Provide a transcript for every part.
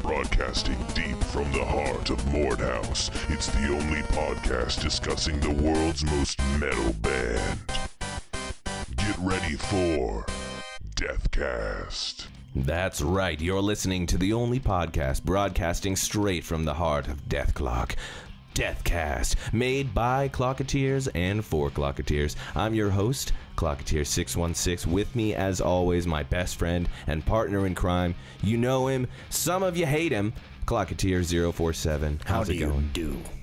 Broadcasting deep from the heart of Mordhaus, it's the only podcast discussing the world's most metal band. Get ready for DETHKAST. That's right, you're listening to the only podcast broadcasting straight from the heart of Dethklok. DETHKAST, made by Klokateers and for Klokateers. I'm your host, Klokateer616. With me, as always, my best friend and partner in crime. You know him, some of you hate him, Klokateer047. How's it going?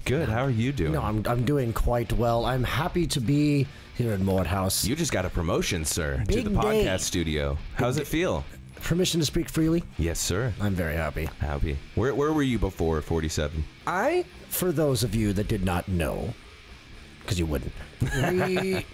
Good, how are you doing? No, I'm doing quite well. I'm happy to be here in Mordhaus. You just got a promotion, sir, Big to the podcast day. studio. How's it feel? Permission to speak freely? Yes, sir. I'm very happy. Happy. Where were you before 47? For those of you that did not know, because you wouldn't, we,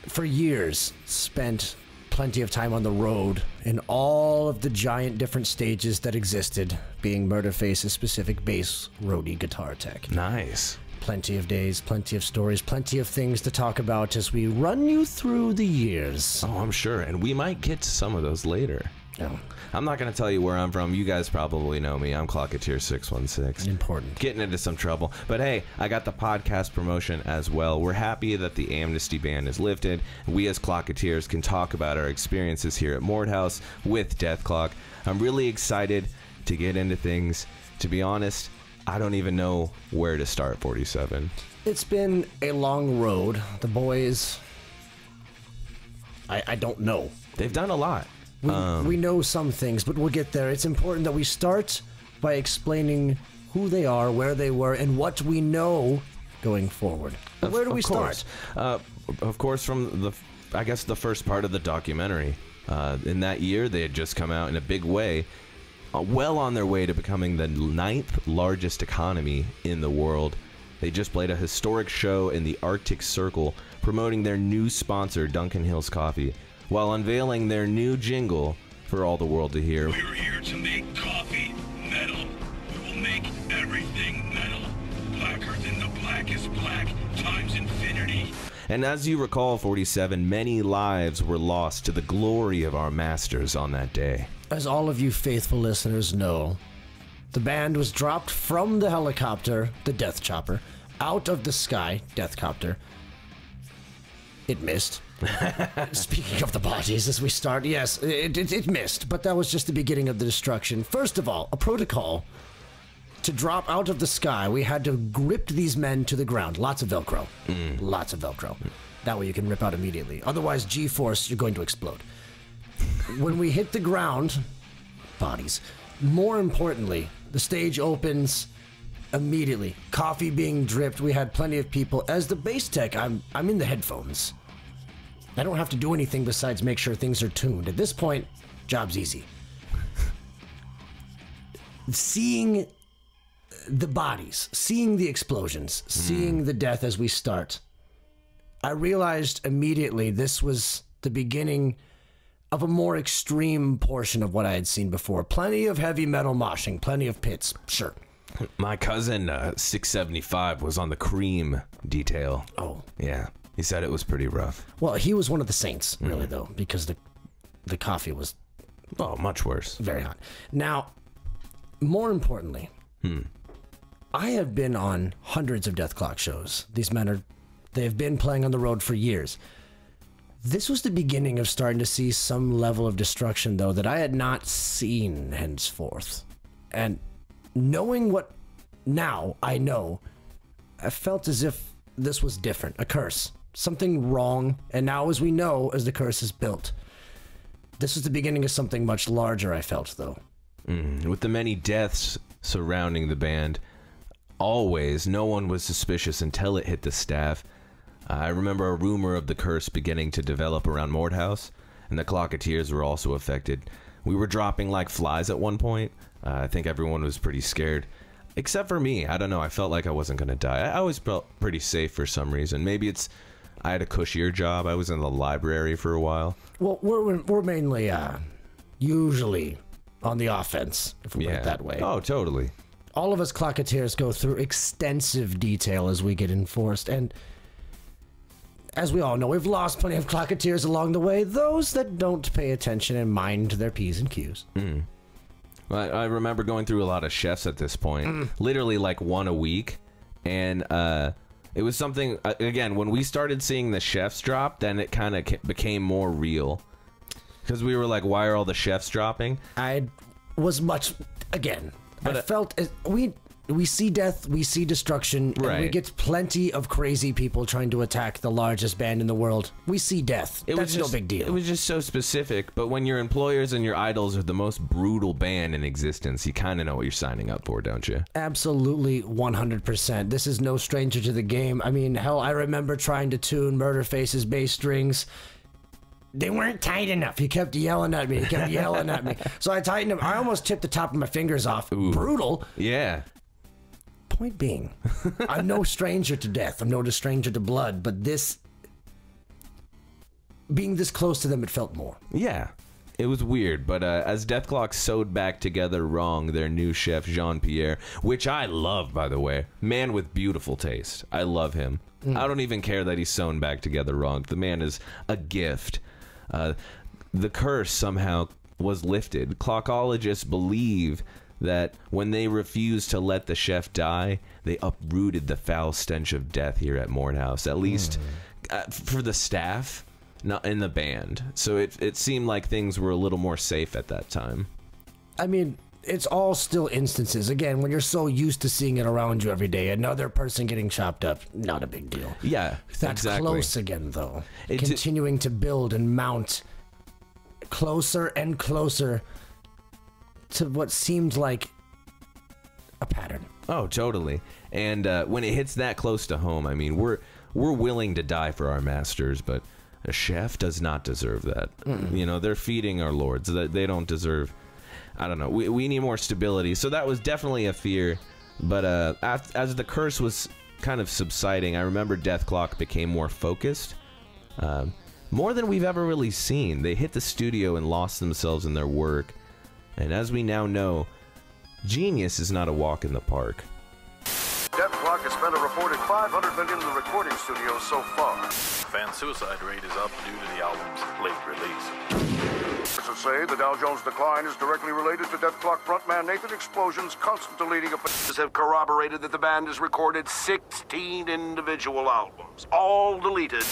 for years, spent plenty of time on the road in all of the giant different stages that existed, being Murderface's specific bass roadie guitar tech. Nice. Plenty of days, plenty of stories, plenty of things to talk about as we run you through the years. Oh, I'm sure, and we might get to some of those later. Yeah. I'm not going to tell you where I'm from. You guys probably know me. I'm Klokateer616. Important. Getting into some trouble. But hey, I got the podcast promotion as well. We're happy that the amnesty ban is lifted. We as Klokateers can talk about our experiences here at Mordhaus with Dethklok. I'm really excited to get into things. To be honest, I don't even know where to start 47. It's been a long road. The boys, I don't know. They've done a lot. We know some things, but we'll get there. It's important that we start by explaining who they are, where they were, and what we know going forward. Where do we start? Of course, from the, I guess, the first part of the documentary. In that year, they had just come out in a big way, well on their way to becoming the 9th largest economy in the world. They just played a historic show in the Arctic Circle, promoting their new sponsor, Duncan Hill's Coffee, while unveiling their new jingle for all the world to hear. We're here to make coffee metal. We will make everything metal. Blacker than the blackest black times infinity. And as you recall, 47, many lives were lost to the glory of our masters on that day. As all of you faithful listeners know, the band was dropped from the helicopter, the Death Chopper, out of the sky, Deathcopter. It missed. Speaking of the bodies, as we start, yes, it missed, but that was just the beginning of the destruction. First of all, a protocol to drop out of the sky. We had to grip these men to the ground. Lots of Velcro. Lots of Velcro. That way you can rip out immediately. Otherwise, G-force, you're going to explode. When we hit the ground, bodies. More importantly, the stage opens immediately. Coffee being dripped. We had plenty of people. As the bass tech, I'm in the headphones. I don't have to do anything besides make sure things are tuned. At this point, job's easy. Seeing the bodies, seeing the explosions, seeing the death as we start, I realized immediately this was the beginning of a more extreme portion of what I had seen before. Plenty of heavy metal moshing, plenty of pits, sure. My cousin, 675, was on the Cream detail. Oh. Yeah. He said it was pretty rough. Well, he was one of the saints, really, though, because the coffee was... Oh, much worse. Very hot. Now, more importantly, I have been on hundreds of Dethklok shows. These men they have been playing on the road for years. This was the beginning of starting to see some level of destruction, though, that I had not seen henceforth. And knowing what now I know, I felt as if this was different, a curse. Something wrong, and now as we know, as the curse is built. This was the beginning of something much larger, I felt, though. With the many deaths surrounding the band, always, no one was suspicious until it hit the staff. I remember a rumor of the curse beginning to develop around Mordhaus, and the Klokateers were also affected. We were dropping like flies at one point. I think everyone was pretty scared. Except for me. I don't know. I felt like I wasn't going to die. I always felt pretty safe for some reason. Maybe it's... I had a cushier job. I was in the library for a while. Well, we're mainly, usually on the offense, if we put it that way. Oh, totally. All of us Klokateers go through extensive detail as we get enforced, and as we all know, we've lost plenty of Klokateers along the way, those that don't pay attention and mind their P's and Q's. I remember going through a lot of chefs at this point, literally like one a week, and it was something, again, when we started seeing the chefs drop, then it kind of became more real. Because we were like, why are all the chefs dropping? I was much, again, but I felt, we see death, we see destruction, and we get plenty of crazy people trying to attack the largest band in the world. We see death. That's no big deal. It was just so specific, but when your employers and your idols are the most brutal band in existence, you kind of know what you're signing up for, don't you? Absolutely, 100%. This is no stranger to the game. I mean, hell, I remember trying to tune Murderface's bass strings. They weren't tight enough. He kept yelling at me. He kept yelling at me. So I tightened them. I almost tipped the top of my fingers off. Ooh. Brutal. Yeah. Point being, I'm no stranger to death. I'm no stranger to blood, but this, being this close to them, it felt more. Yeah, it was weird, but as Dethklok sewed back together wrong their new chef, Jean-Pierre, which I love, by the way, man with beautiful taste. I love him. I don't even care that he's sewn back together wrong. The man is a gift. The curse somehow was lifted. Klokologists believe that when they refused to let the chef die, they uprooted the foul stench of death here at Mordhaus, at least for the staff, not in the band. So it seemed like things were a little more safe at that time. I mean, it's all still instances. Again, when you're so used to seeing it around you every day, another person getting chopped up, not a big deal. Yeah, that's exactly. Close again, though. Continuing to build and mount closer and closer to what seemed like a pattern. Oh, totally. And when it hits that close to home, I mean, we're willing to die for our masters, but a chef does not deserve that. You know, they're feeding our lords. They don't deserve, I don't know. We need more stability. So that was definitely a fear. But as the curse was kind of subsiding, I remember Dethklok became more focused. More than we've ever really seen. They hit the studio and lost themselves in their work. And as we now know, genius is not a walk in the park. Dethklok has spent a reported $500 million in the recording studio so far. Fan suicide rate is up due to the album's late release. Sources say the Dow Jones decline is directly related to Dethklok frontman Nathan Explosion's constant deleting of... have corroborated that the band has recorded 16 individual albums, all deleted.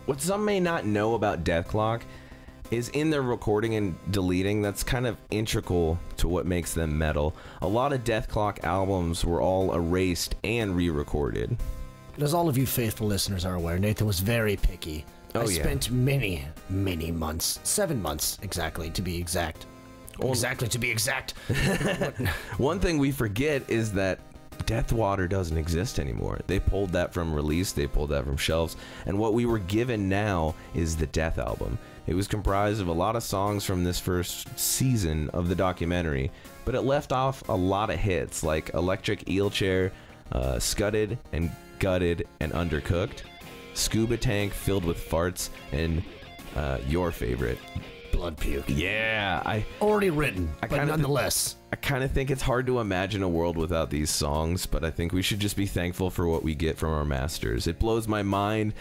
What some may not know about Dethklok is in their recording and deleting, that's kind of integral to what makes them metal. A lot of Dethklok albums were all erased and re-recorded. As all of you faithful listeners are aware, Nathan was very picky. I spent many months, 7 months exactly to be exact. Exactly to be exact. One thing we forget is that Deathwater doesn't exist anymore. They pulled that from release, they pulled that from shelves, and what we were given now is the Death album. It was comprised of a lot of songs from this first season of the documentary, but it left off a lot of hits like Electric Eel Chair, Scudded and Gutted and Undercooked, Scuba Tank Filled with Farts, and your favorite, Blood Puke. Yeah, already written, but nonetheless. I kind of think it's hard to imagine a world without these songs, but I think we should just be thankful for what we get from our masters. It blows my mind,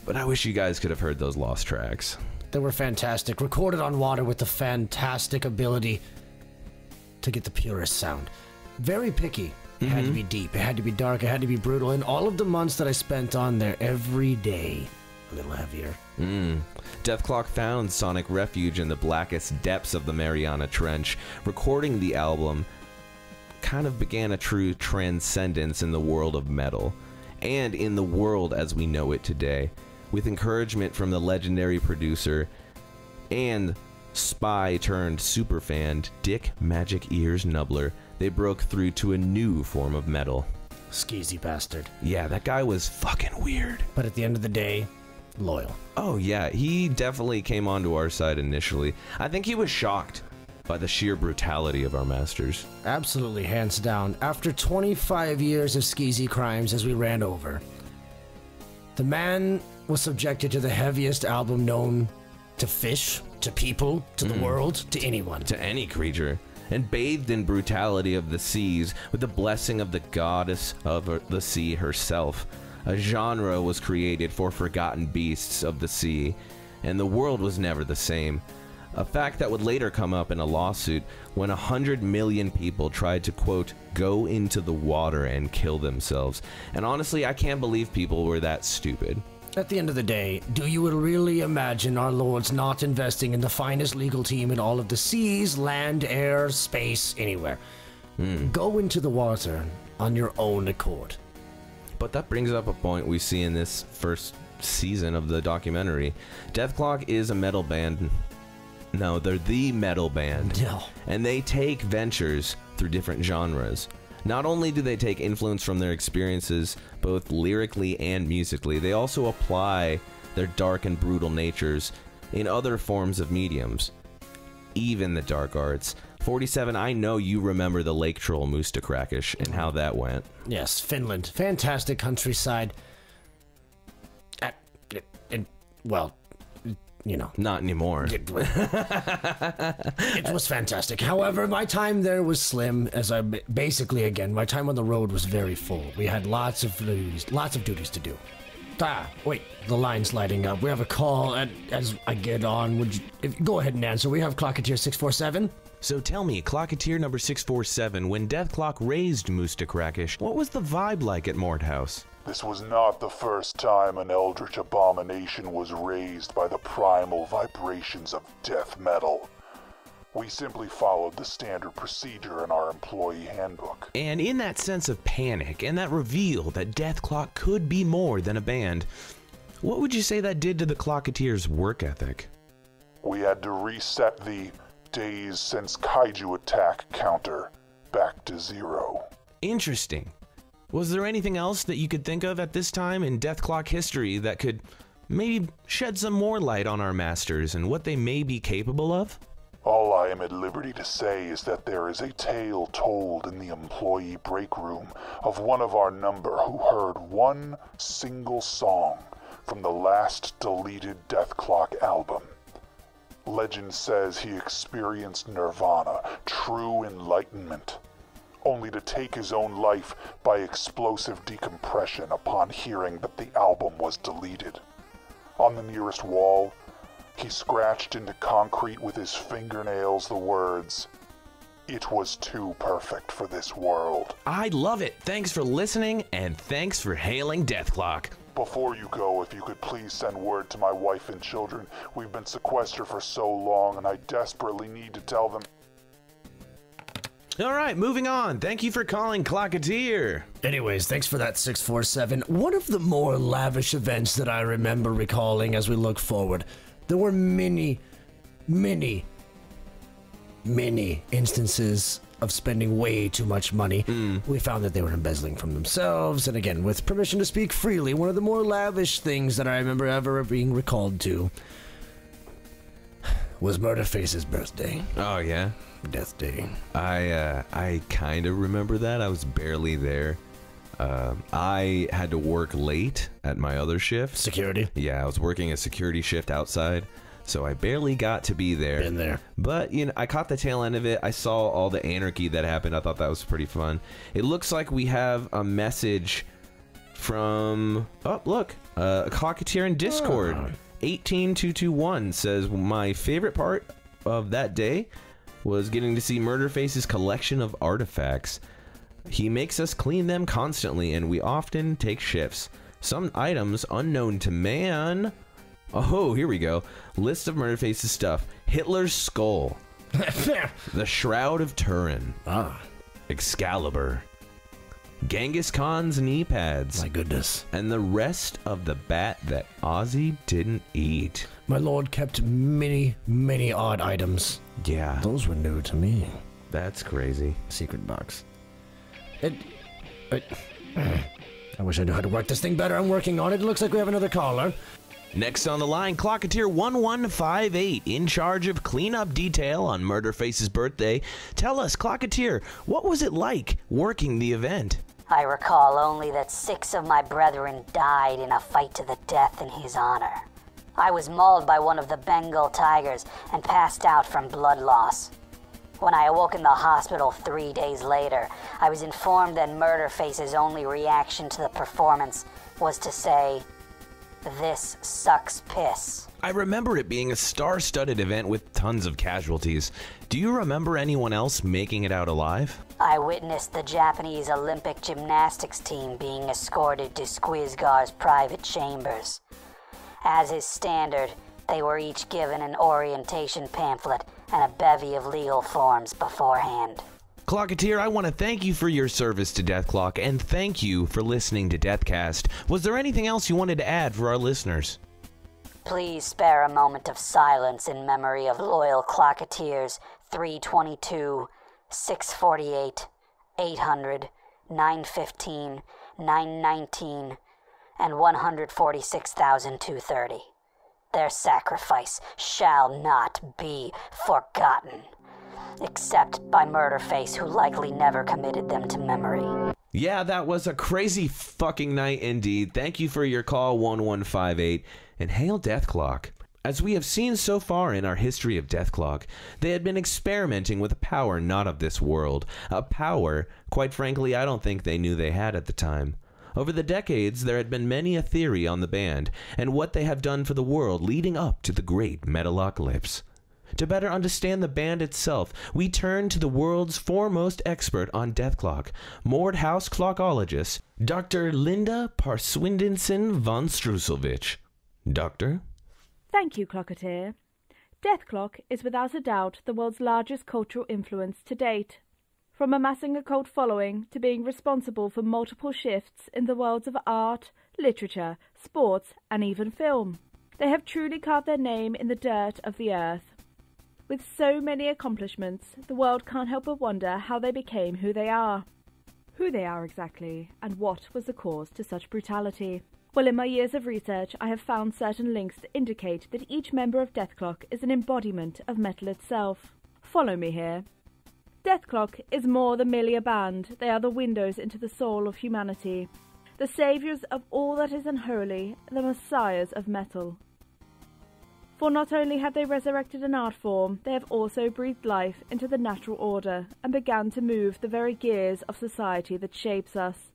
but I wish you guys could have heard those lost tracks. They were fantastic, recorded on water with the fantastic ability to get the purest sound. Very picky. It had to be deep, it had to be dark, it had to be brutal, and all of the months that I spent on there every day, a little heavier. Dethklok found sonic refuge in the blackest depths of the Mariana Trench. Recording the album kind of began a true transcendence in the world of metal, and in the world as we know it today. With encouragement from the legendary producer and spy turned superfan Dick Magic Ears Nubler, they broke through to a new form of metal. Skeezy bastard. Yeah, that guy was fucking weird. But at the end of the day, loyal. Oh yeah, he definitely came onto our side initially. I think he was shocked by the sheer brutality of our masters. Absolutely, hands down. After 25 years of skeezy crimes as we ran over, the man was subjected to the heaviest album known to fish, to people, to the world, to anyone. To any creature. And bathed in brutality of the seas, with the blessing of the goddess of the sea herself. A genre was created for forgotten beasts of the sea, and the world was never the same. a fact that would later come up in a lawsuit when 100 million people tried to, quote, go into the water and kill themselves. And honestly, I can't believe people were that stupid. At the end of the day, do you really imagine our lords not investing in the finest legal team in all of the seas, land, air, space, anywhere? Go into the water on your own accord. But that brings up a point we see in this first season of the documentary. Dethklok is a metal band. No, they're the metal band. No. And they take ventures through different genres. Not only do they take influence from their experiences, both lyrically and musically, they also apply their dark and brutal natures in other forms of mediums, even the dark arts. 47, I know you remember the lake troll Mordhaus and how that went. Yes, Finland. Fantastic countryside. Well, you know. Not anymore. It was fantastic. However, my time there was slim, as I basically, again, my time on the road was very full. We had lots of duties to do. Wait, the line's lighting up. We have a call as I get on. Go ahead and answer. We have Klokateer 647. So tell me, Klokateer number 647, when Dethklok raised Mordhaus, what was the vibe like at Mordhaus? This was not the first time an eldritch abomination was raised by the primal vibrations of death metal. We simply followed the standard procedure in our employee handbook. And in that sense of panic and that reveal that Dethklok could be more than a band, what would you say that did to the Klokateers' work ethic? We had to reset the days since kaiju attack counter back to 0. Interesting. Was there anything else that you could think of at this time in Dethklok history that could maybe shed some more light on our masters and what they may be capable of? All I am at liberty to say is that there is a tale told in the employee break room of one of our number who heard one single song from the last deleted Dethklok album. Legend says he experienced nirvana, true enlightenment, only to take his own life by explosive decompression upon hearing that the album was deleted. On the nearest wall, he scratched into concrete with his fingernails the words, "It was too perfect for this world." I love it. Thanks for listening, and thanks for hailing Dethklok. Before you go, if you could please send word to my wife and children. We've been sequestered for so long, and I desperately need to tell them. All right, moving on. Thank you for calling Klokateer. Anyways, thanks for that 647. One of the more lavish events that I remember recalling as we look forward, there were many instances of spending way too much money. We found that they were embezzling from themselves, and again, with permission to speak freely, one of the more lavish things that I remember ever being recalled to was Murderface's birthday. Oh, yeah? Death Day. I kind of remember that. I was barely there. I had to work late at my other shift. Security? Yeah, I was working a security shift outside, so I barely got to be there. Been there. But, you know, I caught the tail end of it. I saw all the anarchy that happened. I thought that was pretty fun. It looks like we have a message from... Oh, look. A Klokateer in Discord. 18221 says, my favorite part of that day was getting to see Murderface's collection of artifacts. He makes us clean them constantly, and we often take shifts. Some items unknown to man. Oh, here we go. List of Murderface's stuff. Hitler's skull. The Shroud of Turin. Excalibur. Genghis Khan's knee pads. My goodness. And the rest of the bat that Ozzy didn't eat. My lord kept many odd items. Yeah. Those were new to me. That's crazy. Secret box. I wish I knew how to work this thing better. I'm working on it. It looks like we have another caller. Next on the line, Klokateer 1158, in charge of cleanup detail on Murderface's birthday. Tell us, Klokateer, what was it like working the event? I recall only that 6 of my brethren died in a fight to the death in his honor. I was mauled by one of the Bengal tigers and passed out from blood loss. When I awoke in the hospital 3 days later, I was informed that Murderface's only reaction to the performance was to say, This sucks piss. I remember it being a star-studded event with tons of casualties. Do you remember anyone else making it out alive? I witnessed the Japanese Olympic gymnastics team being escorted to Skwisgaar's private chambers. As is standard, they were each given an orientation pamphlet and a bevy of legal forms beforehand. Klokateer, I want to thank you for your service to Dethklok, and thank you for listening to DETHKAST. Was there anything else you wanted to add for our listeners? Please spare a moment of silence in memory of loyal Klokateers 322, 648, 800, 915, 919, and 146,230. Their sacrifice shall not be forgotten. Except by Murderface, who likely never committed them to memory. Yeah, that was a crazy fucking night indeed. Thank you for your call, 1158, and hail Dethklok. As we have seen so far in our history of Dethklok, they had been experimenting with a power not of this world. A power, quite frankly, I don't think they knew they had at the time. Over the decades, there had been many a theory on the band, and what they have done for the world leading up to the great Metalocalypse. To better understand the band itself, we turn to the world's foremost expert on Dethklok, Mordhaus Klokologist, Dr. Linda Perwindinsin von Struesselvich. Doctor? Thank you, Klokateer. Dethklok is without a doubt the world's largest cultural influence to date. From amassing a cult following to being responsible for multiple shifts in the worlds of art, literature, sports, and even film. They have truly carved their name in the dirt of the earth. With so many accomplishments, the world can't help but wonder how they became who they are. Who they are exactly, and what was the cause to such brutality. Well, in my years of research, I have found certain links that indicate that each member of Dethklok is an embodiment of metal itself. Follow me here. Dethklok is more than merely a band. They are the windows into the soul of humanity. The saviours of all that is unholy, the messiahs of metal. For not only have they resurrected an art form, they have also breathed life into the natural order and began to move the very gears of society that shapes us.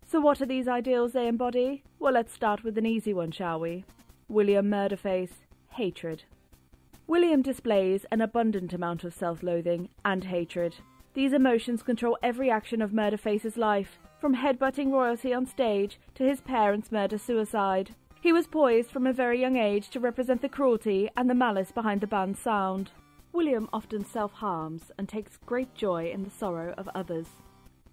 So what are these ideals they embody? Well, let's start with an easy one, shall we? William Murderface, hatred. William displays an abundant amount of self-loathing and hatred. These emotions control every action of Murderface's life, from headbutting royalty on stage to his parents' murder-suicide. He was poised from a very young age to represent the cruelty and the malice behind the band's sound. William often self-harms and takes great joy in the sorrow of others.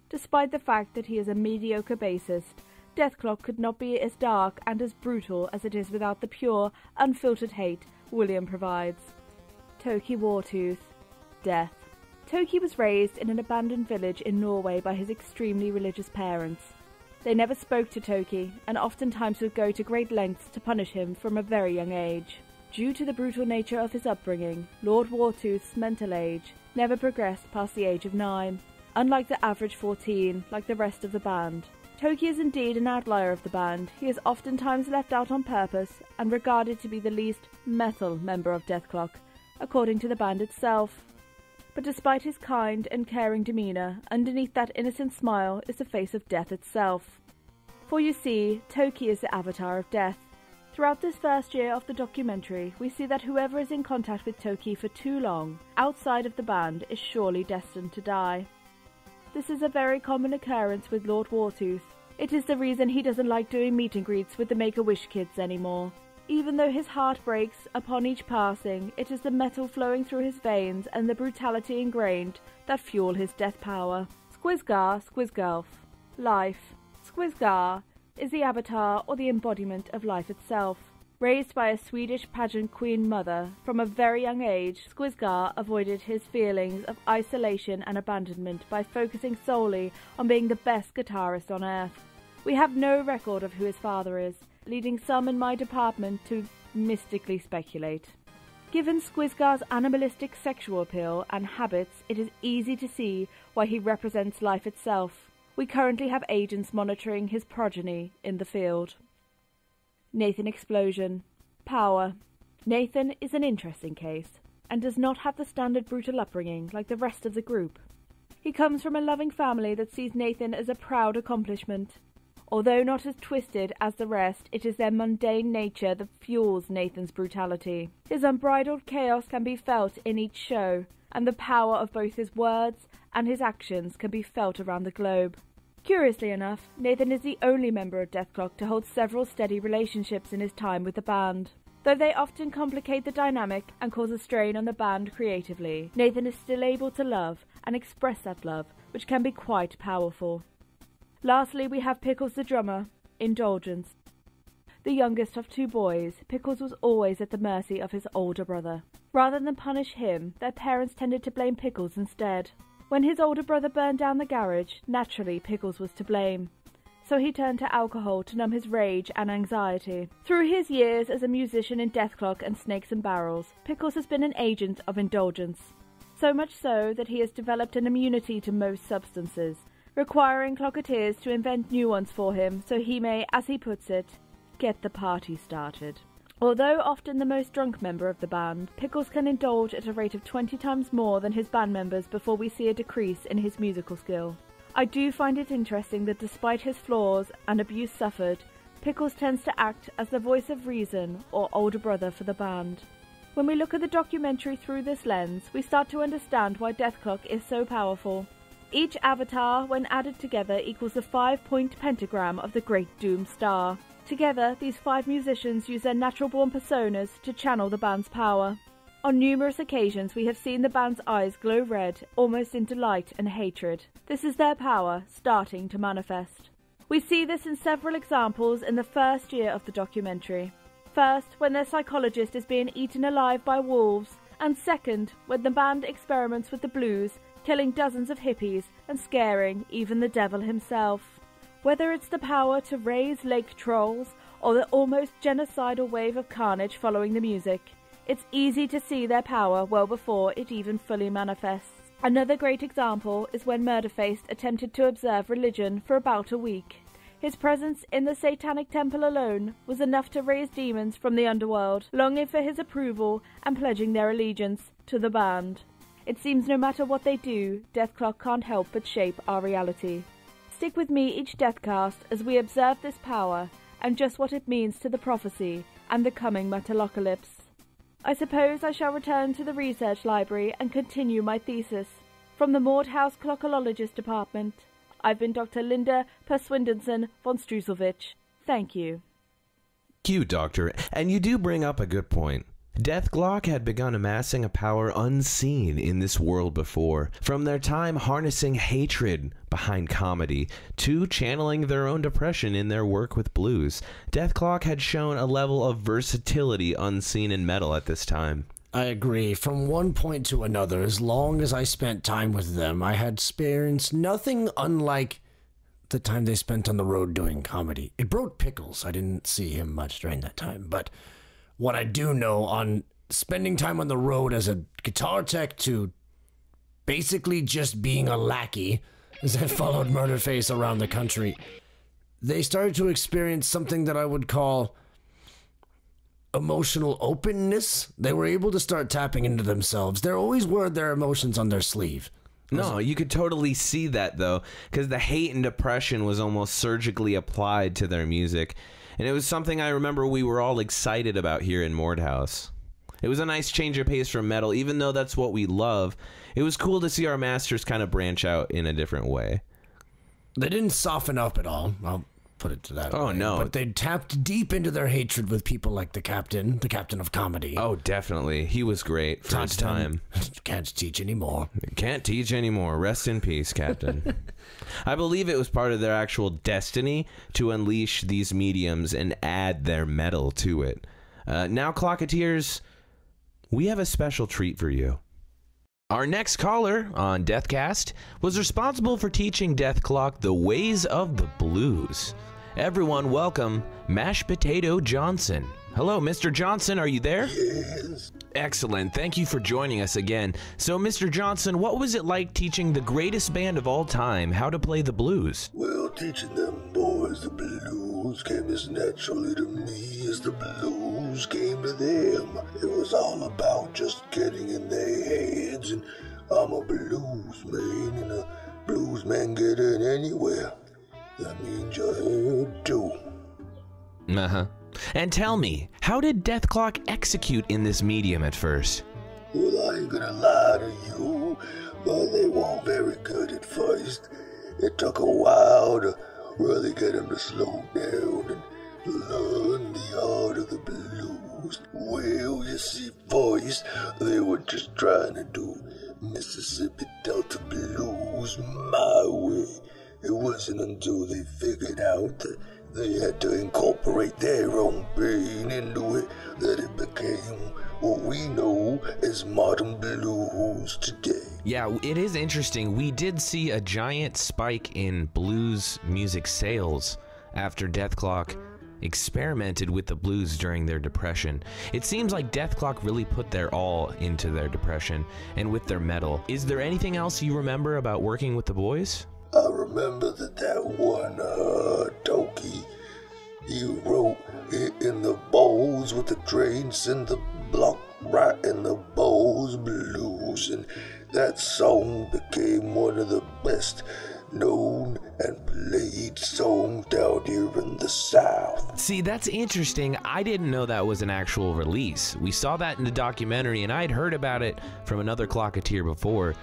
Despite the fact that he is a mediocre bassist, Dethklok could not be as dark and as brutal as it is without the pure, unfiltered hate William provides. Toki Wartooth. Death. Toki was raised in an abandoned village in Norway by his extremely religious parents. They never spoke to Toki, and oftentimes would go to great lengths to punish him from a very young age. Due to the brutal nature of his upbringing, Lord Wartooth's mental age never progressed past the age of 9, unlike the average 14, like the rest of the band. Toki is indeed an outlier of the band. He is oftentimes left out on purpose, and regarded to be the least metal member of Dethklok, according to the band itself. But despite his kind and caring demeanour, underneath that innocent smile is the face of death itself. For you see, Toki is the avatar of death. Throughout this first year of the documentary, we see that whoever is in contact with Toki for too long, outside of the band, is surely destined to die. This is a very common occurrence with Lord Wartooth. It is the reason he doesn't like doing meet and greets with the Make-A-Wish kids anymore. Even though his heart breaks upon each passing, it is the metal flowing through his veins and the brutality ingrained that fuel his death power. Skwisgaar. Life. Skwisgaar is the avatar or the embodiment of life itself. Raised by a Swedish pageant queen mother, from a very young age, Skwisgaar avoided his feelings of isolation and abandonment by focusing solely on being the best guitarist on earth. We have no record of who his father is, leading some in my department to mystically speculate. Given Skwisgaar's animalistic sexual appeal and habits, it is easy to see why he represents life itself. We currently have agents monitoring his progeny in the field. Nathan Explosion. Power. Nathan is an interesting case, and does not have the standard brutal upbringing like the rest of the group. He comes from a loving family that sees Nathan as a proud accomplishment. Although not as twisted as the rest, it is their mundane nature that fuels Nathan's brutality. His unbridled chaos can be felt in each show, and the power of both his words and his actions can be felt around the globe. Curiously enough, Nathan is the only member of Dethklok to hold several steady relationships in his time with the band. Though they often complicate the dynamic and cause a strain on the band creatively, Nathan is still able to love and express that love, which can be quite powerful. Lastly, we have Pickles the drummer, Indulgence. The youngest of two boys, Pickles was always at the mercy of his older brother. Rather than punish him, their parents tended to blame Pickles instead. When his older brother burned down the garage, naturally Pickles was to blame. So he turned to alcohol to numb his rage and anxiety. Through his years as a musician in Dethklok and Snakes and Barrels, Pickles has been an agent of indulgence. So much so that he has developed an immunity to most substances, requiring Klokateers to invent new ones for him so he may, as he puts it, get the party started. Although often the most drunk member of the band, Pickles can indulge at a rate of 20 times more than his band members before we see a decrease in his musical skill. I do find it interesting that despite his flaws and abuse suffered, Pickles tends to act as the voice of reason or older brother for the band. When we look at the documentary through this lens, we start to understand why Dethklok is so powerful. Each avatar, when added together, equals the 5-point pentagram of the Great Doom Star. Together, these 5 musicians use their natural-born personas to channel the band's power. On numerous occasions, we have seen the band's eyes glow red, almost into light and hatred. This is their power starting to manifest. We see this in several examples in the first year of the documentary. First, when their psychologist is being eaten alive by wolves, and second, when the band experiments with the blues, killing dozens of hippies and scaring even the devil himself. Whether it's the power to raise lake trolls or the almost genocidal wave of carnage following the music, it's easy to see their power well before it even fully manifests. Another great example is when Murderface attempted to observe religion for about a week. His presence in the satanic temple alone was enough to raise demons from the underworld, longing for his approval and pledging their allegiance to the band. It seems no matter what they do, Dethklok can't help but shape our reality. Stick with me each Deathcast as we observe this power and just what it means to the prophecy and the coming Metalocalypse. I suppose I shall return to the research library and continue my thesis. From the Mordhaus Klokologist department, I've been Dr. Linda Perwindinsin von Struesselvich. Thank you. Cute, Doctor, and you do bring up a good point. Dethklok had begun amassing a power unseen in this world before, from their time harnessing hatred behind comedy to channeling their own depression in their work with blues. Dethklok had shown a level of versatility unseen in metal at this time. I agree. From one point to another, as long as I spent time with them, I had experienced nothing unlike the time they spent on the road doing comedy. It broke Pickles. I didn't see him much during that time, but what I do know on spending time on the road as a guitar tech to basically just being a lackey as I followed Murderface around the country, they started to experience something that I would call emotional openness. They were able to start tapping into themselves. There always were their emotions on their sleeve. No, you could totally see that, though, because the hate and depression was almost surgically applied to their music. And it was something I remember we were all excited about here in Mordhaus. It was a nice change of pace from metal, even though that's what we love. It was cool to see our masters kind of branch out in a different way. They didn't soften up at all. I'll put it to that. Oh, way. no. But they tapped deep into their hatred with people like the captain of comedy. Oh, definitely. He was great for his time. Can't teach anymore. Can't teach anymore. Rest in peace, Captain. I believe it was part of their actual destiny to unleash these mediums and add their metal to it. Now, Klokateers, we have a special treat for you. Our next caller on DETHKAST was responsible for teaching Dethklok the ways of the blues. Everyone welcome Mashed Potato Johnson. Hello, Mr. Johnson, are you there? Yes. Excellent. Thank you for joining us again. So, Mr. Johnson, what was it like teaching the greatest band of all time how to play the blues? Well, teaching them boys the blues came as naturally to me as the blues came to them. It was all about just getting in their heads, and I'm a blues man, and a blues man get in anywhere. That means you heard tell me, how did Dethklok execute in this medium at first? Well, I ain't gonna lie to you, but they weren't very good at first. It took a while to really get them to slow down and learn the art of the blues. Well, you see, first, they were just trying to do Mississippi Delta blues my way. It wasn't until they figured out that they had to incorporate their own pain into it that it became what we know as modern blues today. Yeah, it is interesting. We did see a giant spike in blues music sales after Dethklok experimented with the blues during their depression. It seems like Dethklok really put their all into their depression and with their metal. Is there anything else you remember about working with the boys? I remember that one Toki, he wrote it in the bowls with the trains in the block right in the bowls blues, and that song became one of the best known and played songs down here in the South. See, that's interesting. I didn't know that was an actual release. We saw that in the documentary, and I'd heard about it from another Klokateer before,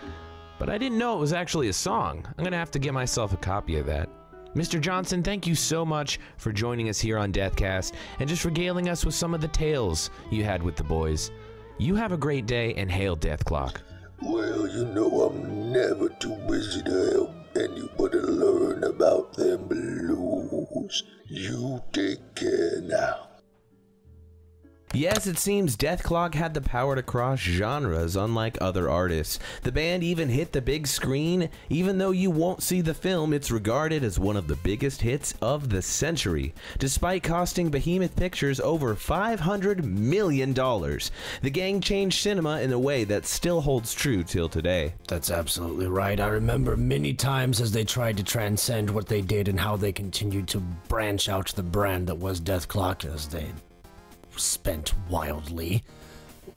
but I didn't know it was actually a song. I'm gonna have to get myself a copy of that. Mr. Johnson, thank you so much for joining us here on Deathcast and just regaling us with some of the tales you had with the boys. You have a great day, and hail Dethklok. Well, you know I'm never too busy to help anybody learn about them blues. You take care now. Yes, it seems Dethklok had the power to cross genres unlike other artists. The band even hit the big screen. Even though you won't see the film, it's regarded as one of the biggest hits of the century, despite costing Behemoth Pictures over $500 million. The gang changed cinema in a way that still holds true till today. That's absolutely right. I remember many times as they tried to transcend what they did and how they continued to branch out the brand that was Dethklok as they spent wildly.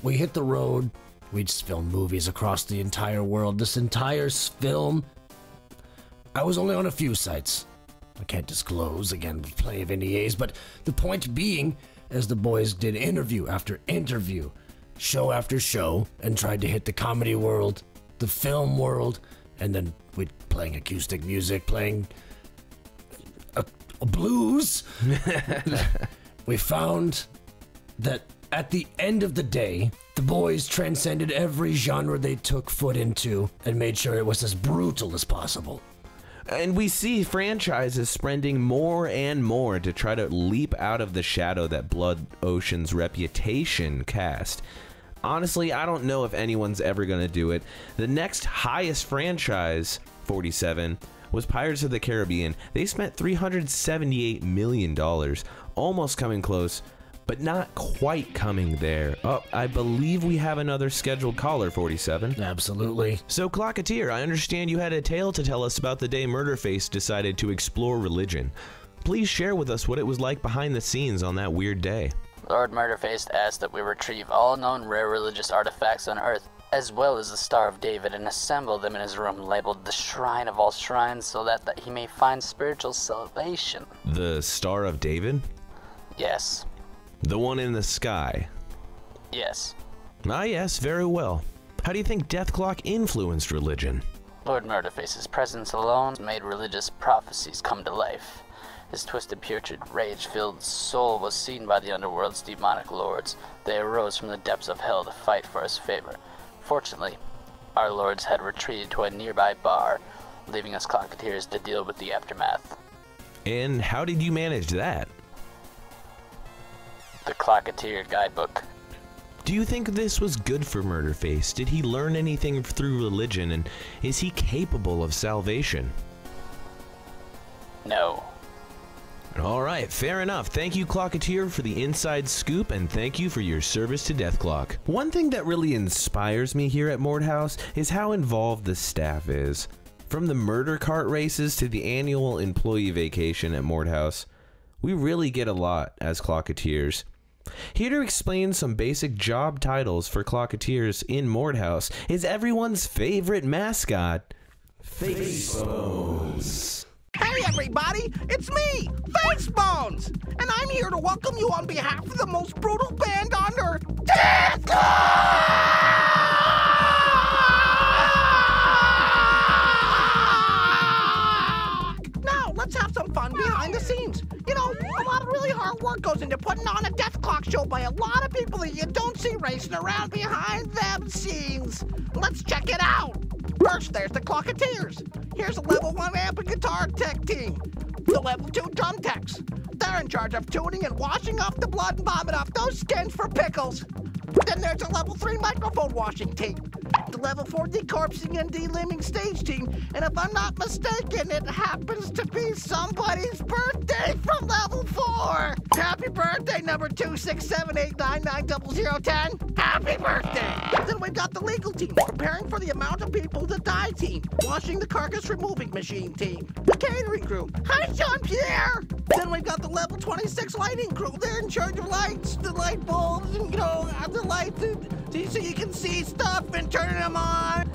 We hit the road. We just filmed movies across the entire world. This entire film, I was only on a few sites. I can't disclose, again, with plenty of NDAs, but the point being, as the boys did interview after interview, show after show, and tried to hit the comedy world, the film world, and then we'd playing acoustic music, playing a blues. We found that at the end of the day, the boys transcended every genre they took foot into and made sure it was as brutal as possible. And we see franchises spending more and more to try to leap out of the shadow that Blood Ocean's reputation cast. Honestly, I don't know if anyone's ever going to do it. The next highest franchise, 47, was Pirates of the Caribbean. They spent $378 million, almost coming close, but not quite coming there. Oh, I believe we have another scheduled caller, 47. Absolutely. So, Klokateer, I understand you had a tale to tell us about the day Murderface decided to explore religion. Please share with us what it was like behind the scenes on that weird day. Lord Murderface asked that we retrieve all known rare religious artifacts on Earth, as well as the Star of David, and assemble them in his room labeled the Shrine of all Shrines so that he may find spiritual salvation. The Star of David? Yes. The one in the sky? Yes. Ah, yes, very well. How do you think Dethklok influenced religion? Lord Murderface's presence alone made religious prophecies come to life. His twisted, putrid, rage-filled soul was seen by the underworld's demonic lords. They arose from the depths of hell to fight for his favor. Fortunately, our lords had retreated to a nearby bar, leaving us Klokateers to deal with the aftermath. And how did you manage that? The Klokateer Guidebook. Do you think this was good for Murderface? Did he learn anything through religion, and is he capable of salvation? No. Alright, fair enough. Thank you, Klokateer, for the inside scoop, and thank you for your service to Dethklok. One thing that really inspires me here at Mordhaus is how involved the staff is. From the murder cart races to the annual employee vacation at Mordhaus, we really get a lot as Klokateers. Here to explain some basic job titles for Klokateers in Mordhaus is everyone's favorite mascot, Facebones. Hey everybody, it's me, Facebones! And I'm here to welcome you on behalf of the most brutal band on earth, Dethklok! Now, let's have some fun behind the scenes. You know, a lot of really hard work goes into putting on a Dethklok show by a lot of people that you don't see racing around behind them scenes. Let's check it out. First, there's the Klokateers. Here's a level 1 amp and guitar tech team. The level 2 drum techs. They're in charge of tuning and washing off the blood and vomit off those skins for pickles. Then there's a level 3 microphone washing team. The level 4 decorpsing and delimbing stage team. And if I'm not mistaken, it happens to be somebody's birthday from level 4. Happy birthday, number 267899010. Happy birthday! Then we've got the legal team, preparing for the amount of people to die team. Washing the carcass removing machine team. The catering crew. Hi, Jean-Pierre! Then we've got the level 26 lighting crew. They're in charge of lights, the light bulbs, and, you know, the lights, so you can see stuff and turn them on.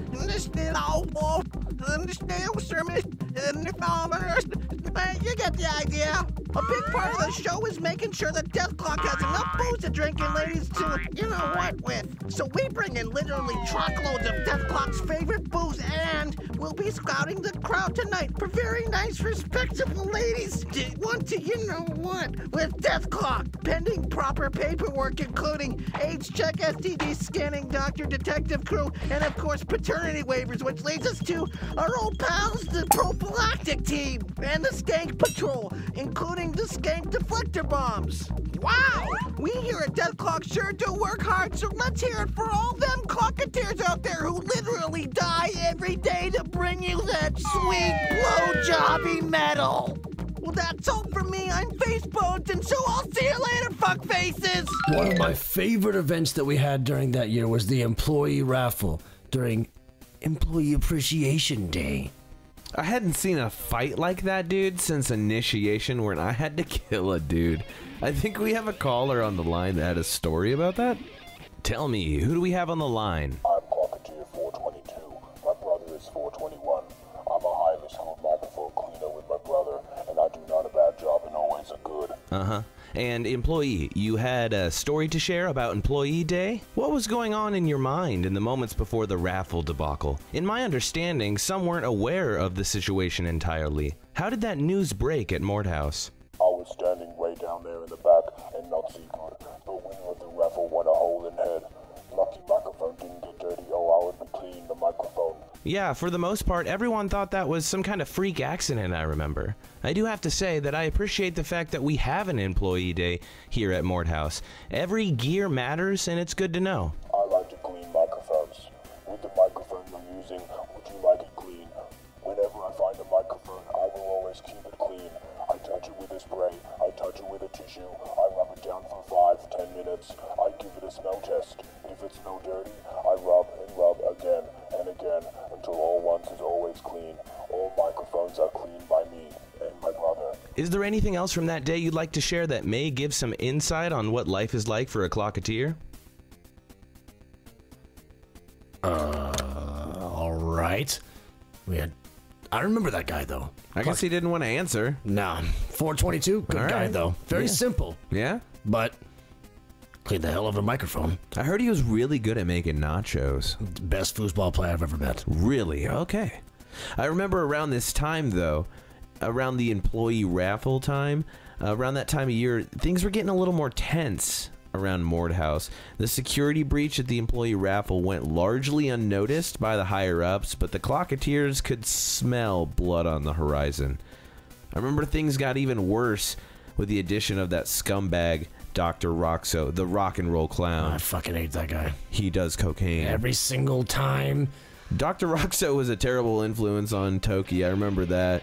You get the idea. A big part of the show is making sure that Dethklok has enough booze to drink and ladies to, you know what, with. So we bring in literally truckloads of Dethklok's favorite booze, and we'll be scouting the crowd tonight for very nice, respectable ladies to want to, you know what, with Dethklok, pending proper paperwork, including age check, STD scanning, doctor, detective crew, and of course paternity waivers, which leads us to our old pals, the prophylactic team, and the skank patrol, including the skank deflector bombs. Wow! We here at Dethklok sure do work hard, so let's hear it for all them Klokateers out there who literally die every day to bring you that sweet blowjobby metal. Well, that's all for me. I'm Facebones, and so I'll see you later, fuckfaces! One of my favorite events that we had during that year was the employee raffle during Employee Appreciation Day. I hadn't seen a fight like that, dude, since Initiation, when I had to kill a dude. I think we have a caller on the line that had a story about that. Tell me, who do we have on the line? I'm Klokateer 422. My brother is 421. I'm a highly skilled microphone cleaner with my brother, and I do not a bad job and always a good. Uh-huh. And employee, you had a story to share about Employee Day? What was going on in your mind in the moments before the raffle debacle? In my understanding, some weren't aware of the situation entirely. How did that news break at Mordhaus? I was standing way down there in the back and not see good. The winner of the raffle won a hole in head. Lucky microphone didn't get dirty. Oh, I would be cleaning the microphone. Yeah, for the most part, everyone thought that was some kind of freak accident, I remember. I do have to say that I appreciate the fact that we have an Employee Day here at Mordhaus. Every gear matters, and it's good to know. I like to clean microphones. With the microphone you're using, would you like it clean? Whenever I find a microphone, I will always keep it clean. I touch it with a spray, I touch it with a tissue, I rub it down for 5-10 minutes, I give it a smell test. If it's no dirty, I rub and rub again and again until all once is always clean. All microphones are cleaned by me and my brother. Is there anything else from that day you'd like to share that may give some insight on what life is like for a Klokateer? All right. I remember that guy, though. I guess he didn't want to answer. Nah. 422, good All guy, right. though. Very Yeah. simple. Yeah? But clean the hell of a microphone. I heard he was really good at making nachos. Best foosball player I've ever met. Really? Okay. I remember around this time, though, around the employee raffle time, around that time of year, things were getting a little more tense around Mordhaus. The security breach at the employee raffle went largely unnoticed by the higher-ups, but the Klokateers could smell blood on the horizon. I remember things got even worse with the addition of that scumbag, Dr. Roxo, the rock and roll clown. I fucking hate that guy. He does cocaine. Every single time. Dr. Roxo was a terrible influence on Toki, I remember that.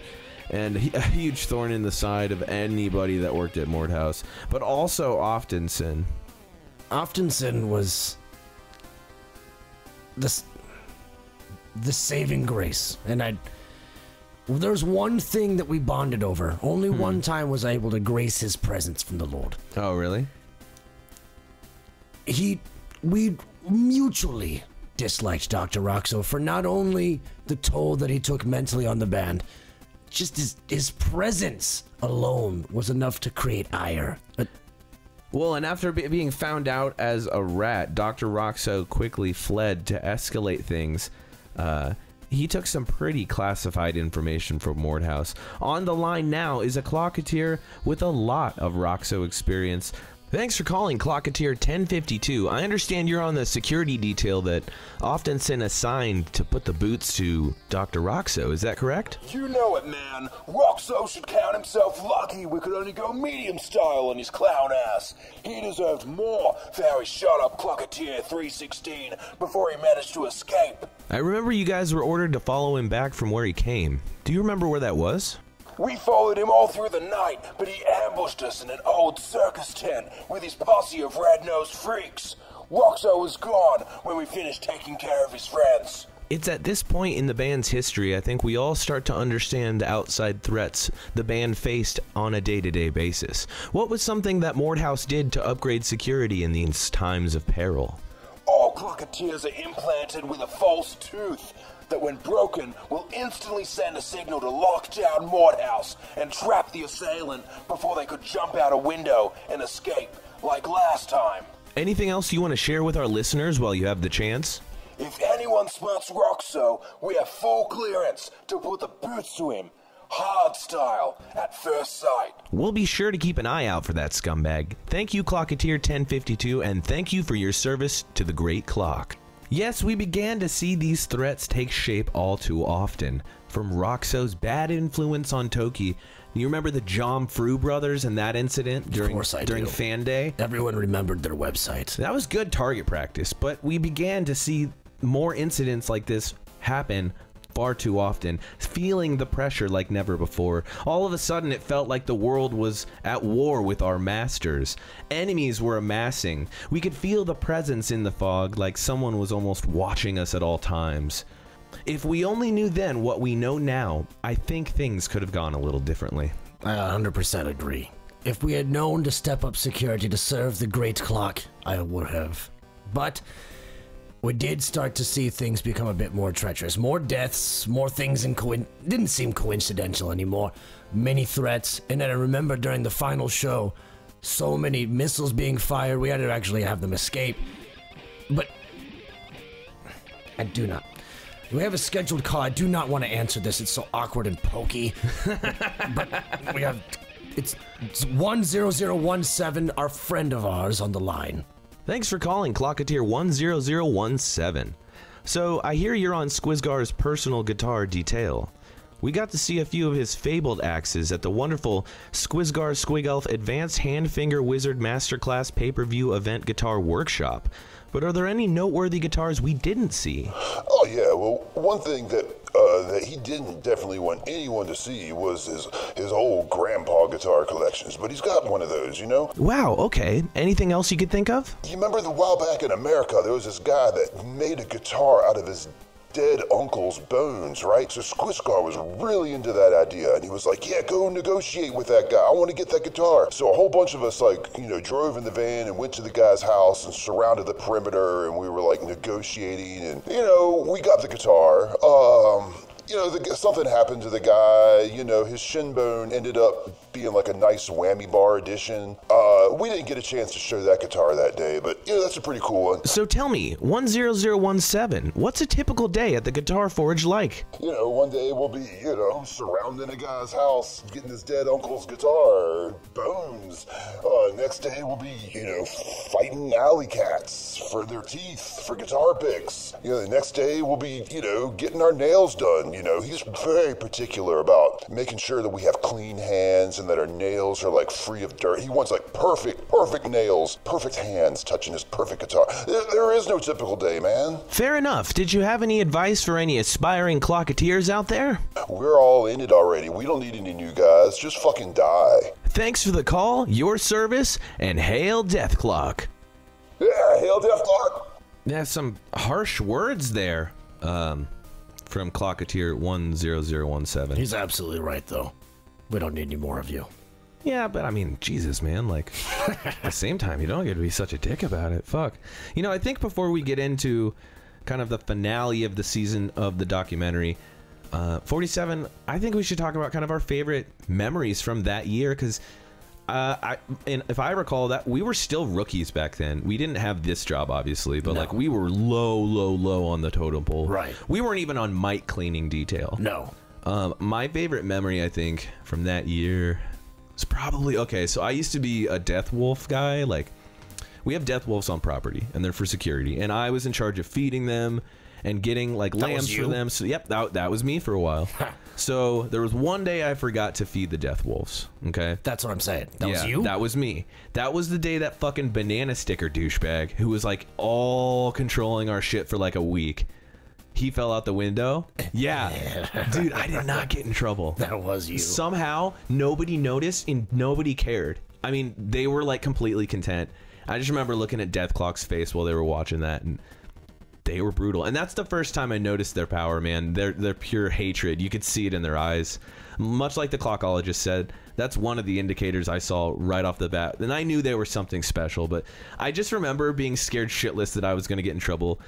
And a huge thorn in the side of anybody that worked at Mordhaus. But also Oftenson. Oftenson was the saving grace. And there's one thing that we bonded over. Only one time was I able to grace his presence from the Lord. Oh, really? We mutually disliked Dr. Roxo for not only the toll that he took mentally on the band, just his presence alone was enough to create ire. Well, and after being found out as a rat, Dr. Roxo quickly fled to escalate things. He took some pretty classified information from Mordhaus. On the line now is a Klokateer with a lot of Roxo experience. Thanks for calling Klokateer 1052. I understand you're on the security detail that often sent assigned to put the boots to Dr. Roxo. Is that correct? You know it, man. Roxo should count himself lucky we could only go medium style on his clown ass. He deserved more for how he shot up Klokateer 316 before he managed to escape. I remember you guys were ordered to follow him back from where he came. Do you remember where that was? We followed him all through the night, but he ambushed us in an old circus tent with his posse of red-nosed freaks. Roxo was gone when we finished taking care of his friends. It's at this point in the band's history, I think we all start to understand the outside threats the band faced on a day-to-day basis. What was something that Mordhaus did to upgrade security in these times of peril? All Klokateers are implanted with a false tooth that when broken will instantly send a signal to lock down Mordhaus and trap the assailant before they could jump out a window and escape, like last time. Anything else you want to share with our listeners while you have the chance? If anyone spots Roxo, we have full clearance to put the boots to him, hard style, at first sight. We'll be sure to keep an eye out for that scumbag. Thank you, Klokateer 1052, and thank you for your service to the Great Clock. Yes, we began to see these threats take shape all too often. From Roxo's bad influence on Toki. You remember the Jom Fru brothers and that incident during Fan Day? Everyone remembered their website. That was good target practice, but we began to see more incidents like this happen far too often, feeling the pressure like never before. All of a sudden, it felt like the world was at war with our masters. Enemies were amassing. We could feel the presence in the fog, like someone was almost watching us at all times. If we only knew then what we know now, I think things could have gone a little differently. I 100% agree. If we had known to step up security to serve the Great Clock, I would have. But we did start to see things become a bit more treacherous. More deaths, more things didn't seem coincidental anymore. Many threats, and then I remember during the final show, so many missiles being fired, we had to actually have them escape. But I do not. We have a scheduled call. I do not want to answer this. It's so awkward and pokey. But we have, it's 10017, our friend of ours on the line. Thanks for calling Klokateer 10017. So, I hear you're on Squizgar's personal guitar detail. We got to see a few of his fabled axes at the wonderful Squizgar Squigelf Advanced Hand Finger Wizard Masterclass Pay-Per-View Event Guitar Workshop. But are there any noteworthy guitars we didn't see? Oh yeah, well, one thing that he didn't definitely want anyone to see was his old grandpa guitar collections, but he's got one of those, you know? Wow, okay. Anything else you could think of? You remember the while back in America, there was this guy that made a guitar out of his dead uncle's bones, right? So Squizgar was really into that idea, and he was like, yeah, go negotiate with that guy. I want to get that guitar. So a whole bunch of us, like, you know, drove in the van and went to the guy's house and surrounded the perimeter, and we were, like, negotiating, and, you know, we got the guitar. You know, something happened to the guy, you know, his shin bone ended up being like a nice whammy bar edition. We didn't get a chance to show that guitar that day, but, you know, that's a pretty cool one. So tell me, 10017, what's a typical day at the Guitar Forge like? You know, one day we'll be, you know, surrounding a guy's house, getting his dead uncle's guitar, bones. Next day we'll be, you know, fighting alley cats for their teeth, for guitar picks. You know, the next day we'll be, you know, getting our nails done. You know, he's very particular about making sure that we have clean hands and that our nails are, like, free of dirt. He wants, like, perfect nails, perfect hands touching his perfect guitar. There is no typical day, man. Fair enough. Did you have any advice for any aspiring Klokateers out there? We're all in it already. We don't need any new guys. Just fucking die. Thanks for the call, your service, and hail Dethklok. Yeah, hail Dethklok. Yeah, some harsh words there. From Klokateer 10017. He's absolutely right, though. We don't need any more of you. Yeah, but I mean, Jesus, man, like, at the same time, you don't get to be such a dick about it. Fuck. You know, I think before we get into kind of the finale of the season of the documentary, 47, I think we should talk about kind of our favorite memories from that year, because and if I recall that we were still rookies back then. We didn't have this job, obviously, but like we were low on the totem pole. Right. We weren't even on mic cleaning detail. No. My favorite memory, I think, from that year is probably, okay, so I used to be a death wolf guy. Like, we have death wolves on property, and they're for security, and I was in charge of feeding them and getting like lambs for them. So yep, that was me for a while. So there was one day I forgot to feed the death wolves. Okay, that's what I'm saying. That was you? That was me. That was the day that fucking banana sticker douchebag, who was like all controlling our shit for like a week, he fell out the window. Yeah. Dude, I did not get in trouble. That was you. Somehow nobody noticed and nobody cared. I mean, they were like completely content. I just remember looking at Dethklok's face while they were watching that, and they were brutal. And that's the first time I noticed their power, man. Their pure hatred. You could see it in their eyes. Much like the Klokologist said, that's one of the indicators I saw right off the bat. And I knew they were something special, but I just remember being scared shitless that I was going to get in trouble.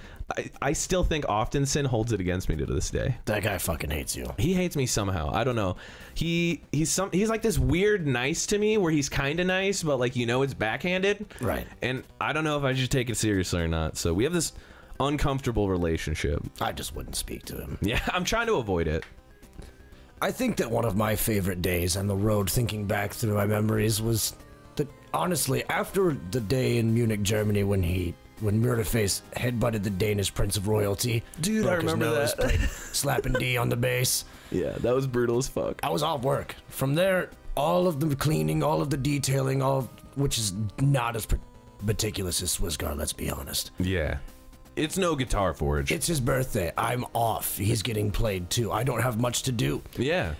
I still think Oftenson holds it against me to this day. That guy fucking hates you. He hates me somehow. I don't know. He's like this weird nice to me, where he's kind of nice, but like, you know, it's backhanded. Right. And I don't know if I should take it seriously or not. So we have this uncomfortable relationship. I just wouldn't speak to him. Yeah, I'm trying to avoid it. I think that one of my favorite days on the road, thinking back through my memories, was that, honestly, after the day in Munich, Germany, when Murderface headbutted the Danish Prince of Royalty. Dude, I remember that. Played slapping D on the bass. Yeah, that was brutal as fuck. I was off work. From there, all of the cleaning, all of the detailing, which is not as meticulous as Swissgar, let's be honest. Yeah. It's no Guitar Forge. It's his birthday. I'm off. He's getting played too. I don't have much to do. Yeah.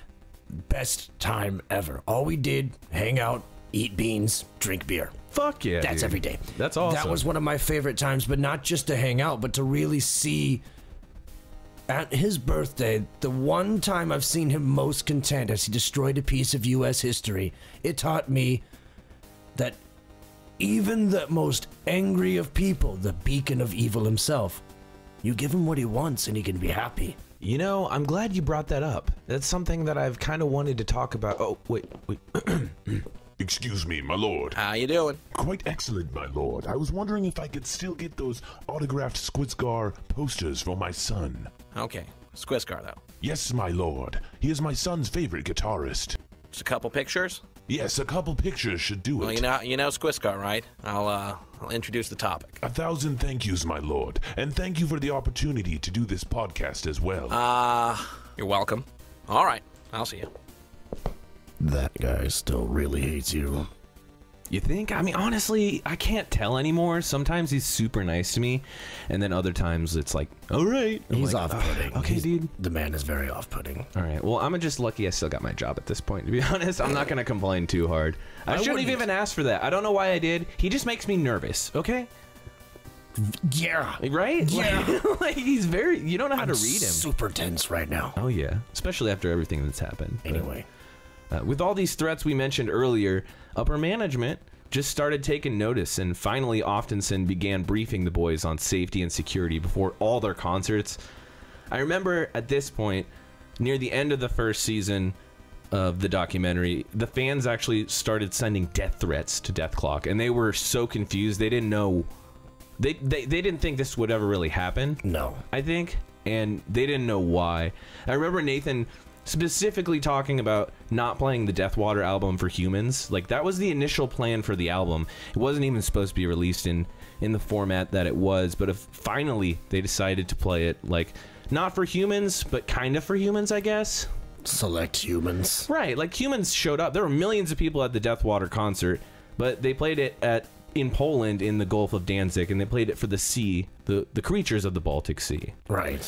Best time ever. All we did, hang out, eat beans, drink beer. Fuck yeah, That's dude. every day. That's awesome. That was one of my favorite times, but not just to hang out, but to really see at his birthday, the one time I've seen him most content as he destroyed a piece of U.S. history. It taught me that even the most angry of people, the beacon of evil himself, you give him what he wants and he can be happy. You know, I'm glad you brought that up. That's something that I've kind of wanted to talk about. Oh, wait. Excuse me, my lord. How you doing? Quite excellent, my lord. I was wondering if I could still get those autographed Squidgar posters for my son. Okay. Squiscar, though. Yes, my lord. He is my son's favorite guitarist. Just a couple pictures? Yes, a couple pictures should do it. Well, you know Squiscar, right? I'll introduce the topic. 1,000 thank yous, my lord. And thank you for the opportunity to do this podcast as well. You're welcome. All right. I'll see you. That guy still really hates you. You think? I mean, honestly, I can't tell anymore. Sometimes he's super nice to me, and then other times it's like, all right. He's like, off-putting. Okay, dude. The man is very off-putting. All right. Well, I'm just lucky I still got my job at this point, to be honest. I'm not going to complain too hard. I shouldn't have even asked for that. I don't know why I did. He just makes me nervous, okay? Yeah. Right? Yeah. Like, he's very... You don't know how to read him. Super tense right now. Oh, yeah. Especially after everything that's happened. Anyway. With all these threats we mentioned earlier, upper management just started taking notice, and finally Oftenson began briefing the boys on safety and security before all their concerts. I remember at this point, near the end of the first season of the documentary, the fans actually started sending death threats to Dethklok, and they were so confused. They didn't know... They didn't think this would ever really happen. No. I think. And they didn't know why. I remember Nathan specifically talking about not playing the Deathwater album for humans. Like, that was the initial plan for the album. It wasn't even supposed to be released in the format that it was, but finally they decided to play it, like, not for humans, but kind of for humans, I guess. Select humans. Right, like, humans showed up. There were millions of people at the Deathwater concert, but they played it in Poland in the Gulf of Danzig, and they played it for the sea, the creatures of the Baltic Sea. Right.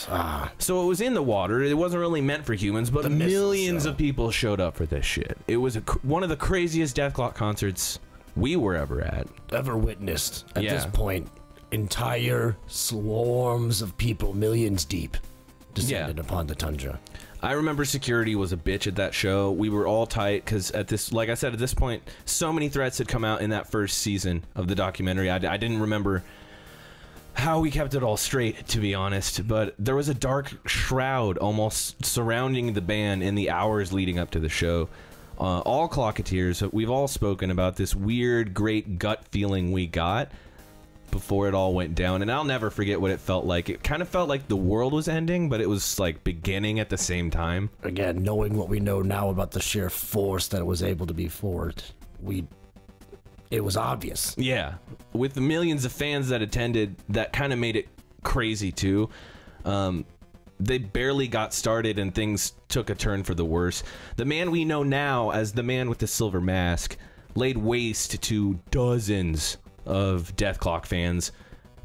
So it was in the water. It wasn't really meant for humans, but millions of people showed up for this shit. It was one of the craziest Dethklok concerts we were ever witnessed. At this point, entire swarms of people, millions deep, descended upon the tundra. I remember security was a bitch at that show. We were all tight because like I said, at this point, so many threats had come out in that first season of the documentary. I didn't remember how we kept it all straight, to be honest, but there was a dark shroud almost surrounding the band in the hours leading up to the show. All Klokateers, we've all spoken about this weird, great gut feeling we got before it all went down, and I'll never forget what it felt like. It kind of felt like the world was ending, but it was like beginning at the same time. Again, knowing what we know now about the sheer force that was able to be forged, it was obvious. Yeah, with the millions of fans that attended, that kind of made it crazy too. They barely got started and things took a turn for the worse. The man we know now as the man with the silver mask laid waste to dozens of Dethklok fans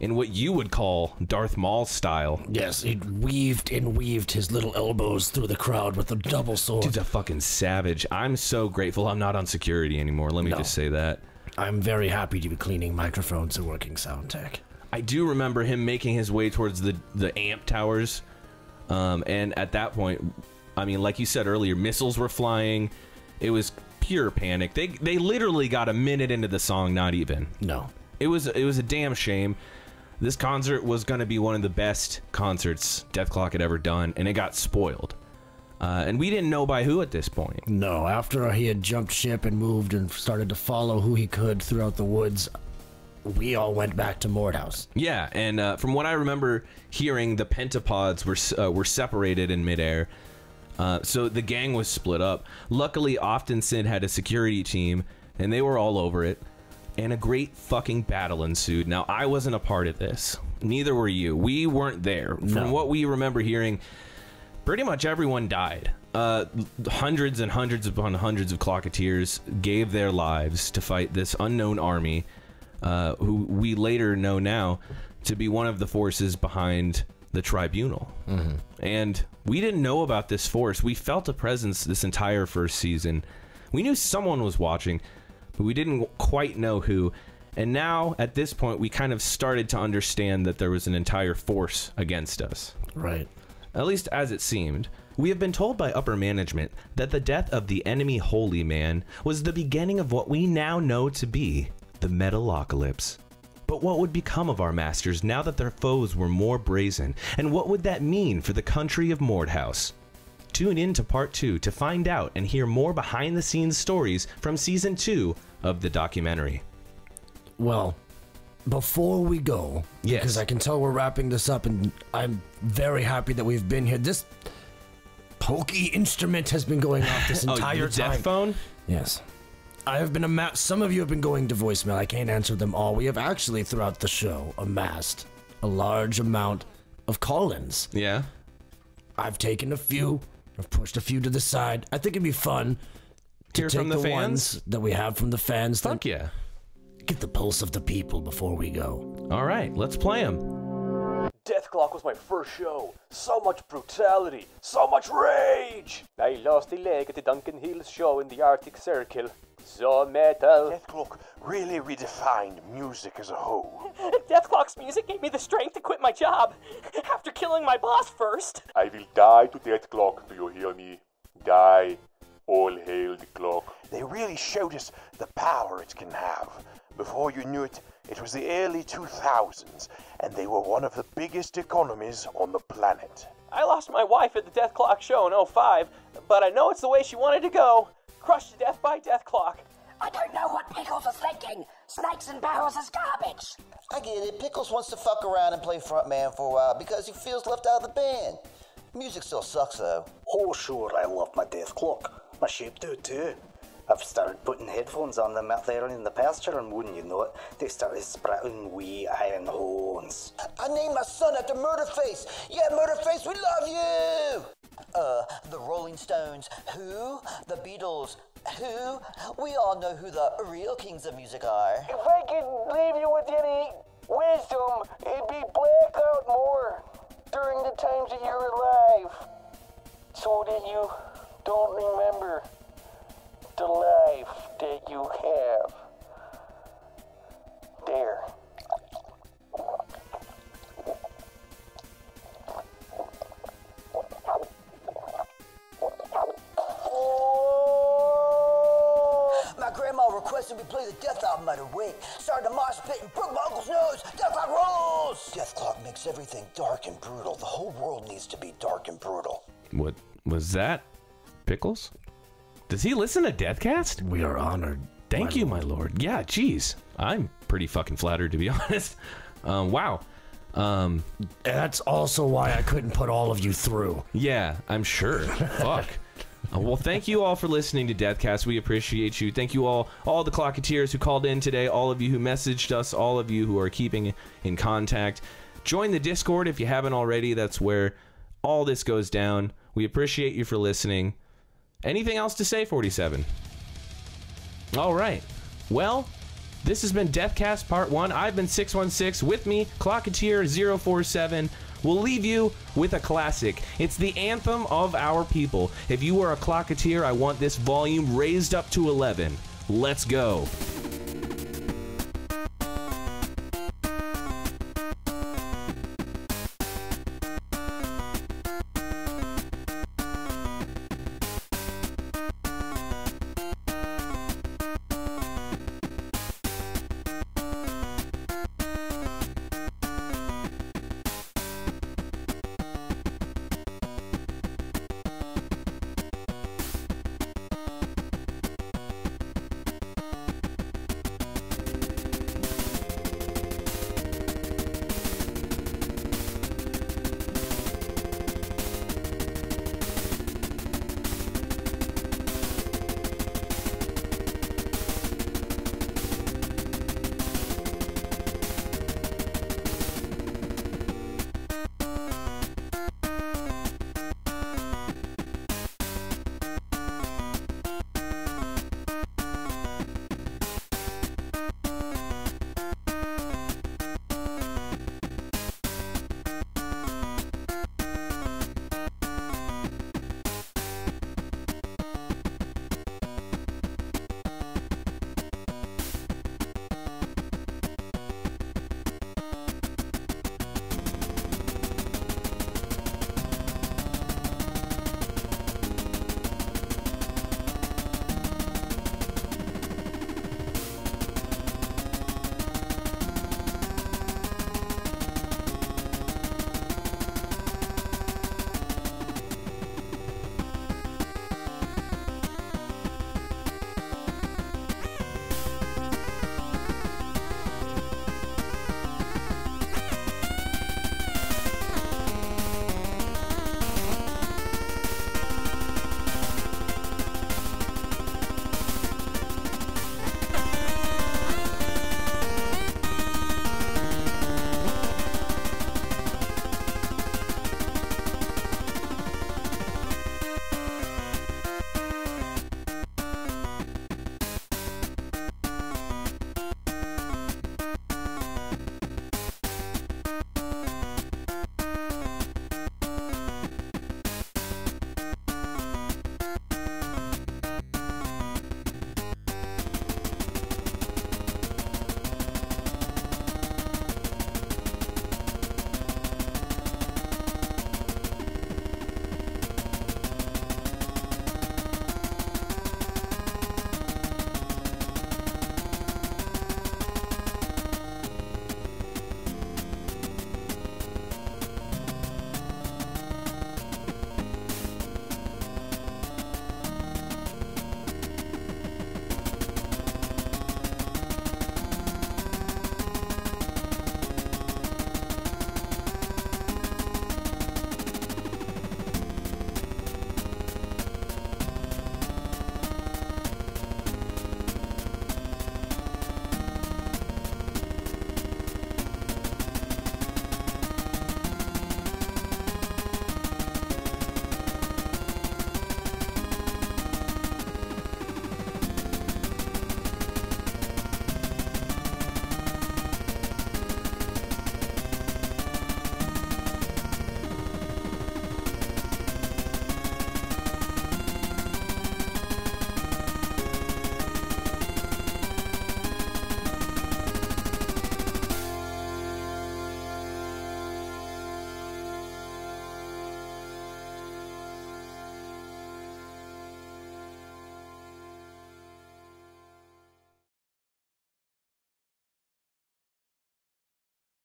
in what you would call Darth Maul style. Yes, he weaved and weaved his little elbows through the crowd with a double sword. Dude's a fucking savage. I'm so grateful I'm not on security anymore. Let me just say that. I'm very happy to be cleaning microphones and working sound tech. I do remember him making his way towards the amp towers. And at that point, I mean, like you said earlier, missiles were flying. It was pure panic. They literally got a minute into the song, not even. No. It was a damn shame. This concert was going to be one of the best concerts Dethklok had ever done, and it got spoiled. And we didn't know by who at this point. No, after he had jumped ship and moved and started to follow who he could throughout the woods, we all went back to Mordhaus. Yeah, and from what I remember hearing, the pentapods were separated in midair. So the gang was split up. Luckily, Oftenson had a security team, and they were all over it. And a great fucking battle ensued. Now, I wasn't a part of this. Neither were you. We weren't there. No. From what we remember hearing, pretty much everyone died. Hundreds and hundreds upon hundreds of Klokateers gave their lives to fight this unknown army, who we later know now to be one of the forces behind the tribunal. And we didn't know about this force. We felt a presence this entire first season. We knew someone was watching, but we didn't quite know who. And now, at this point, we kind of started to understand that there was an entire force against us. Right. At least as it seemed. We have been told by upper management that the death of the enemy holy man was the beginning of what we now know to be the Metalocalypse. But what would become of our masters now that their foes were more brazen? And what would that mean for the country of Mordhaus? Tune in to part 2 to find out and hear more behind-the-scenes stories from season 2 of the documentary. Well, before we go, yes, because I can tell we're wrapping this up, and I'm very happy that we've been here. This pokey instrument has been going off this entire time. Death phone? Yes. I have been some of you have been going to voicemail. I can't answer them all. We have actually, throughout the show, amassed a large amount of call-ins. Yeah. I've taken a few. I've pushed a few to the side. I think it'd be fun to hear take from the fans ones that we have from the fans. Fuck yeah. Get the pulse of the people before we go. All right, let's play them. Dethklok was my first show. So much brutality, so much rage. I lost a leg at the Duncan Hills show in the Arctic Circle. So metal. Dethklok really redefined music as a whole. Dethklok's music gave me the strength to quit my job after killing my boss first. I will die to Dethklok, do you hear me? Die. All hail the clock. They really showed us the power it can have. Before you knew it, it was the early 2000s, and they were one of the biggest economies on the planet. I lost my wife at the Dethklok show in 2005, but I know it's the way she wanted to go. Crushed to death by Dethklok. I don't know what Pickles is thinking. Snakes and barrels is garbage. I get it. Pickles wants to fuck around and play frontman for a while because he feels left out of the band. Music still sucks, though. Oh, sure, I love my Dethklok. My sheep do, too. I've started putting headphones on them out there in the pasture, and wouldn't you know it, they started sprouting wee iron horns. I named my son after Murderface. Yeah, Murderface, we love you! The Rolling Stones, who? The Beatles, who? We all know who the real kings of music are. If I could leave you with any wisdom, it'd be black out more during the times that you're alive, so that you don't remember the life that you have. There. My grandma requested we play play the Death album at a wake. Started a mosh pit and broke my uncle's nose. Dethklok rules! Dethklok makes everything dark and brutal. The whole world needs to be dark and brutal. What was that? Pickles? Does he listen to Deathcast? We are honored. Thank you, my lord. Yeah, geez. I'm pretty fucking flattered, to be honest. Wow. That's also why I couldn't put all of you through. Yeah, I'm sure. Fuck. Well, thank you all for listening to Deathcast. We appreciate you. Thank you all the Klokateers who called in today, all of you who messaged us, all of you who are keeping in contact. Join the Discord if you haven't already. That's where all this goes down. We appreciate you for listening. Anything else to say, 47? All right. Well, this has been Deathcast Part 1. I've been 616. With me, Klokateer 047. We'll leave you with a classic. It's the anthem of our people. If you are a Klokateer, I want this volume raised up to 11. Let's go.